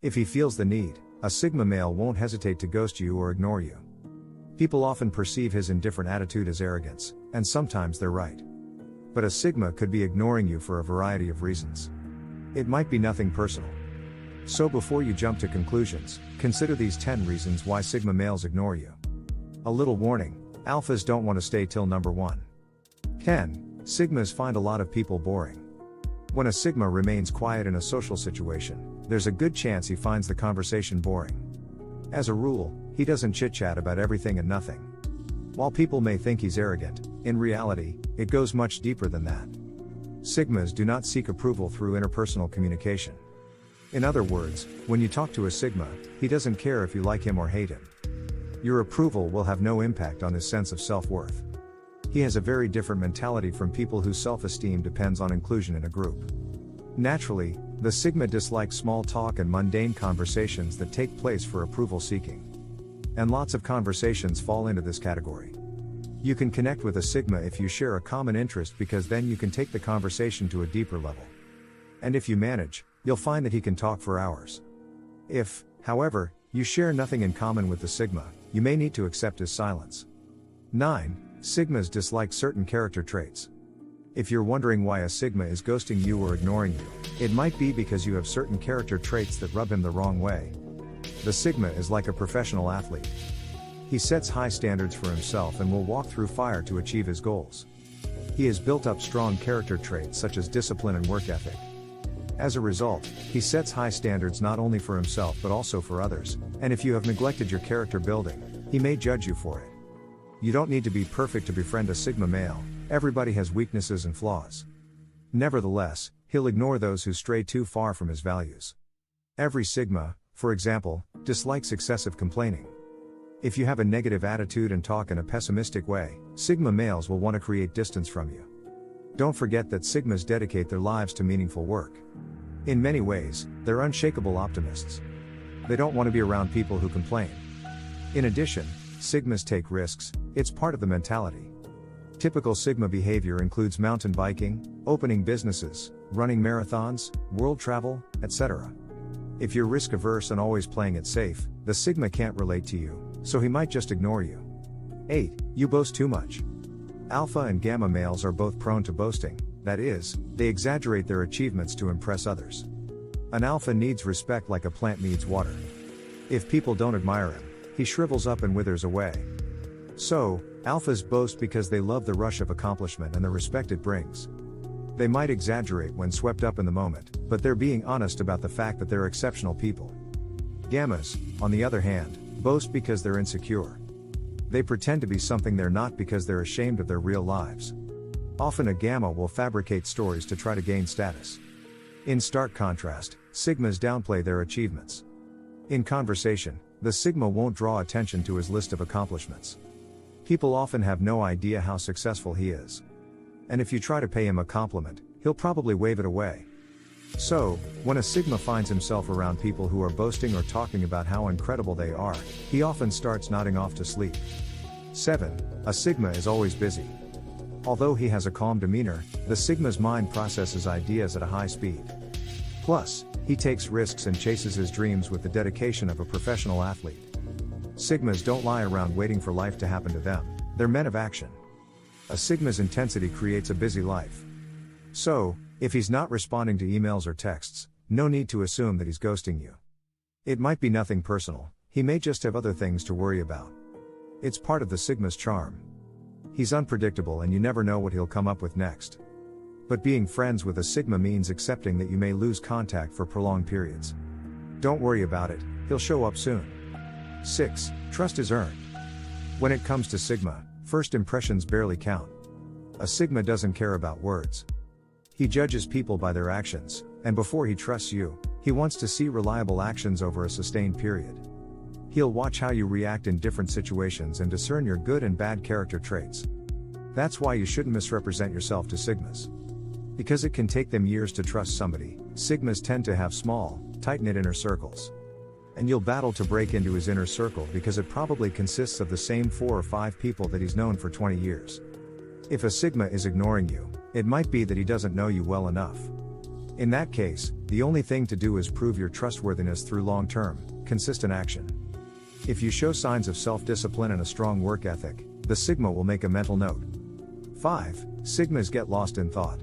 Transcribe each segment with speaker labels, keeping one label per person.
Speaker 1: If he feels the need, a Sigma male won't hesitate to ghost you or ignore you. People often perceive his indifferent attitude as arrogance, and sometimes they're right. But a Sigma could be ignoring you for a variety of reasons. It might be nothing personal. So before you jump to conclusions, consider these 10 reasons why Sigma males ignore you. A little warning, alphas don't want to stay till number 1. 10. Sigmas find a lot of people boring. When a Sigma remains quiet in a social situation, there's a good chance he finds the conversation boring. As a rule, he doesn't chit-chat about everything and nothing. While people may think he's arrogant, in reality, it goes much deeper than that. Sigmas do not seek approval through interpersonal communication. In other words, when you talk to a Sigma, he doesn't care if you like him or hate him. Your approval will have no impact on his sense of self-worth. He has a very different mentality from people whose self-esteem depends on inclusion in a group. Naturally, the Sigma dislikes small talk and mundane conversations that take place for approval seeking. And lots of conversations fall into this category. You can connect with a Sigma if you share a common interest, because then you can take the conversation to a deeper level. And if you manage, you'll find that he can talk for hours. If, however, you share nothing in common with the Sigma, you may need to accept his silence. 9. Sigmas dislike certain character traits. If you're wondering why a Sigma is ghosting you or ignoring you, it might be because you have certain character traits that rub him the wrong way. The Sigma is like a professional athlete. He sets high standards for himself and will walk through fire to achieve his goals. He has built up strong character traits such as discipline and work ethic. As a result, he sets high standards not only for himself but also for others, and if you have neglected your character building, he may judge you for it. You don't need to be perfect to befriend a Sigma male. Everybody has weaknesses and flaws. Nevertheless, he'll ignore those who stray too far from his values. Every Sigma, for example, dislikes excessive complaining. If you have a negative attitude and talk in a pessimistic way, Sigma males will want to create distance from you. Don't forget that Sigmas dedicate their lives to meaningful work. In many ways, they're unshakable optimists. They don't want to be around people who complain. In addition, Sigmas take risks, it's part of the mentality. Typical Sigma behavior includes mountain biking, opening businesses, running marathons, world travel, etc. If you're risk-averse and always playing it safe, the Sigma can't relate to you, so he might just ignore you. 8. You boast too much. Alpha and Gamma males are both prone to boasting, that is, they exaggerate their achievements to impress others. An Alpha needs respect like a plant needs water. If people don't admire him, he shrivels up and withers away. So, Alphas boast because they love the rush of accomplishment and the respect it brings. They might exaggerate when swept up in the moment, but they're being honest about the fact that they're exceptional people. Gammas, on the other hand, boast because they're insecure. They pretend to be something they're not because they're ashamed of their real lives. Often a Gamma will fabricate stories to try to gain status. In stark contrast, Sigmas downplay their achievements. In conversation, the Sigma won't draw attention to his list of accomplishments. People often have no idea how successful he is. And if you try to pay him a compliment, he'll probably wave it away. So, when a Sigma finds himself around people who are boasting or talking about how incredible they are, he often starts nodding off to sleep. 7. A Sigma is always busy. Although he has a calm demeanor, the Sigma's mind processes ideas at a high speed. Plus, he takes risks and chases his dreams with the dedication of a professional athlete. Sigmas don't lie around waiting for life to happen to them, they're men of action. A Sigma's intensity creates a busy life. So, if he's not responding to emails or texts, no need to assume that he's ghosting you. It might be nothing personal, he may just have other things to worry about. It's part of the Sigma's charm. He's unpredictable and you never know what he'll come up with next. But being friends with a Sigma means accepting that you may lose contact for prolonged periods. Don't worry about it, he'll show up soon. 6. Trust is earned. When it comes to Sigma, first impressions barely count. A Sigma doesn't care about words. He judges people by their actions, and before he trusts you, he wants to see reliable actions over a sustained period. He'll watch how you react in different situations and discern your good and bad character traits. That's why you shouldn't misrepresent yourself to Sigmas. Because it can take them years to trust somebody, Sigmas tend to have small, tight-knit inner circles. And you'll battle to break into his inner circle because it probably consists of the same 4 or 5 people that he's known for 20 years. If a Sigma is ignoring you, it might be that he doesn't know you well enough. In that case, the only thing to do is prove your trustworthiness through long-term, consistent action. If you show signs of self-discipline and a strong work ethic, the Sigma will make a mental note. 5. Sigmas get lost in thought.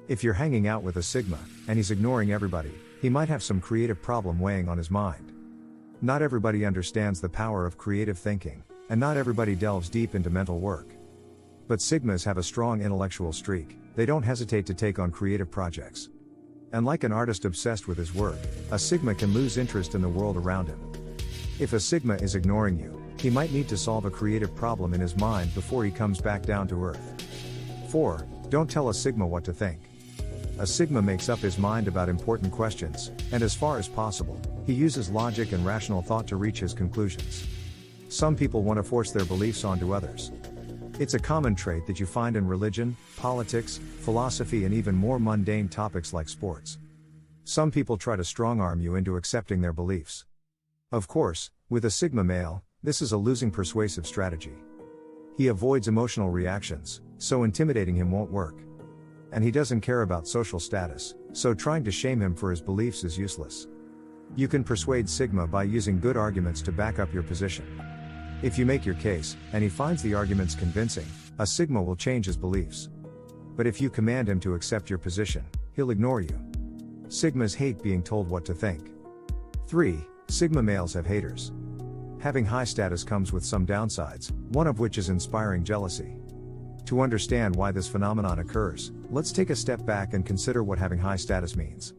Speaker 1: If you're hanging out with a Sigma, and he's ignoring everybody, he might have some creative problem weighing on his mind. Not everybody understands the power of creative thinking, and not everybody delves deep into mental work. But Sigmas have a strong intellectual streak, they don't hesitate to take on creative projects. And like an artist obsessed with his work, a Sigma can lose interest in the world around him. If a Sigma is ignoring you, he might need to solve a creative problem in his mind before he comes back down to earth. 4. Don't tell a Sigma what to think. A Sigma makes up his mind about important questions, and as far as possible, he uses logic and rational thought to reach his conclusions. Some people want to force their beliefs onto others. It's a common trait that you find in religion, politics, philosophy, and even more mundane topics like sports. Some people try to strong-arm you into accepting their beliefs. Of course, with a Sigma male, this is a losing persuasive strategy. He avoids emotional reactions, so intimidating him won't work. And he doesn't care about social status, so trying to shame him for his beliefs is useless. You can persuade Sigma by using good arguments to back up your position. If you make your case, and he finds the arguments convincing, a Sigma will change his beliefs. But if you command him to accept your position, he'll ignore you. Sigmas hate being told what to think. 3. Sigma males have haters. Having high status comes with some downsides, one of which is inspiring jealousy. To understand why this phenomenon occurs, let's take a step back and consider what having high status means.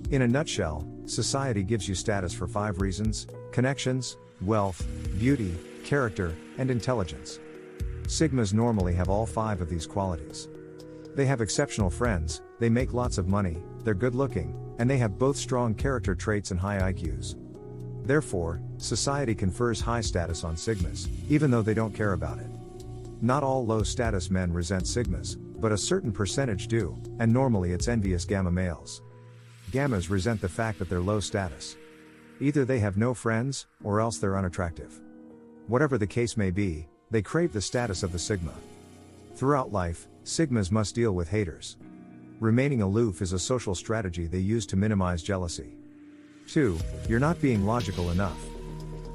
Speaker 1: In a nutshell, society gives you status for 5 reasons: connections, wealth, beauty, character, and intelligence. Sigmas normally have all 5 of these qualities. They have exceptional friends, they make lots of money, they're good looking, and they have both strong character traits and high IQs. Therefore, society confers high status on Sigmas, even though they don't care about it. Not all low-status men resent Sigmas, but a certain percentage do, and normally it's envious Gamma males. Gammas resent the fact that they're low status. Either they have no friends, or else they're unattractive. Whatever the case may be, they crave the status of the Sigma. Throughout life, Sigmas must deal with haters. Remaining aloof is a social strategy they use to minimize jealousy. 2. You're not being logical enough.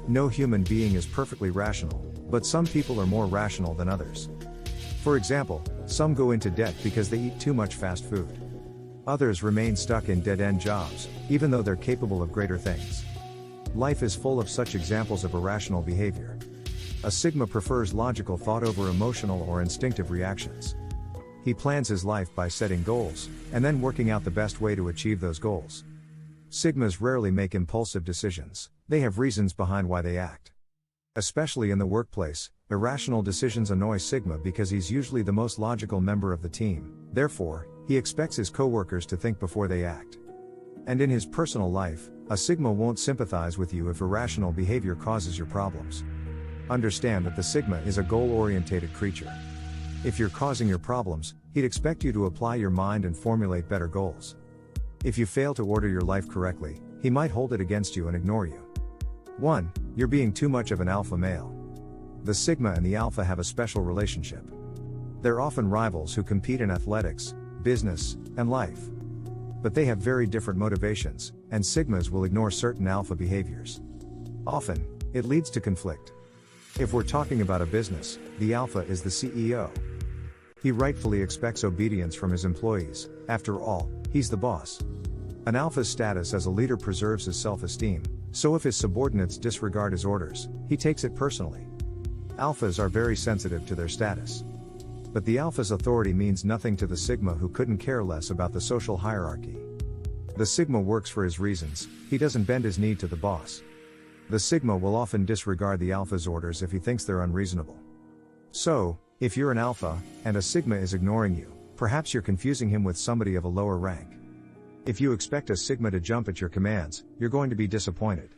Speaker 1: No human being is perfectly rational, but some people are more rational than others. For example, some go into debt because they eat too much fast food. Others remain stuck in dead-end jobs, even though they're capable of greater things. Life is full of such examples of irrational behavior. A Sigma prefers logical thought over emotional or instinctive reactions. He plans his life by setting goals, and then working out the best way to achieve those goals. Sigmas rarely make impulsive decisions, they have reasons behind why they act. Especially in the workplace, irrational decisions annoy Sigma because he's usually the most logical member of the team, therefore, he expects his coworkers to think before they act. And in his personal life, a Sigma won't sympathize with you if irrational behavior causes your problems. Understand that the Sigma is a goal-orientated creature. If you're causing your problems, he'd expect you to apply your mind and formulate better goals. If you fail to order your life correctly, he might hold it against you and ignore you. 1. You're being too much of an alpha male. The Sigma and the alpha have a special relationship. They're often rivals who compete in athletics, business, and life. But they have very different motivations, and Sigmas will ignore certain alpha behaviors. Often, it leads to conflict. If we're talking about a business, the alpha is the CEO. He rightfully expects obedience from his employees, after all, he's the boss. An alpha's status as a leader preserves his self-esteem, so if his subordinates disregard his orders, he takes it personally. Alphas are very sensitive to their status. But the alpha's authority means nothing to the Sigma who couldn't care less about the social hierarchy. The Sigma works for his reasons, he doesn't bend his knee to the boss. The Sigma will often disregard the alpha's orders if he thinks they're unreasonable. So, if you're an alpha, and a Sigma is ignoring you, perhaps you're confusing him with somebody of a lower rank. If you expect a Sigma to jump at your commands, you're going to be disappointed.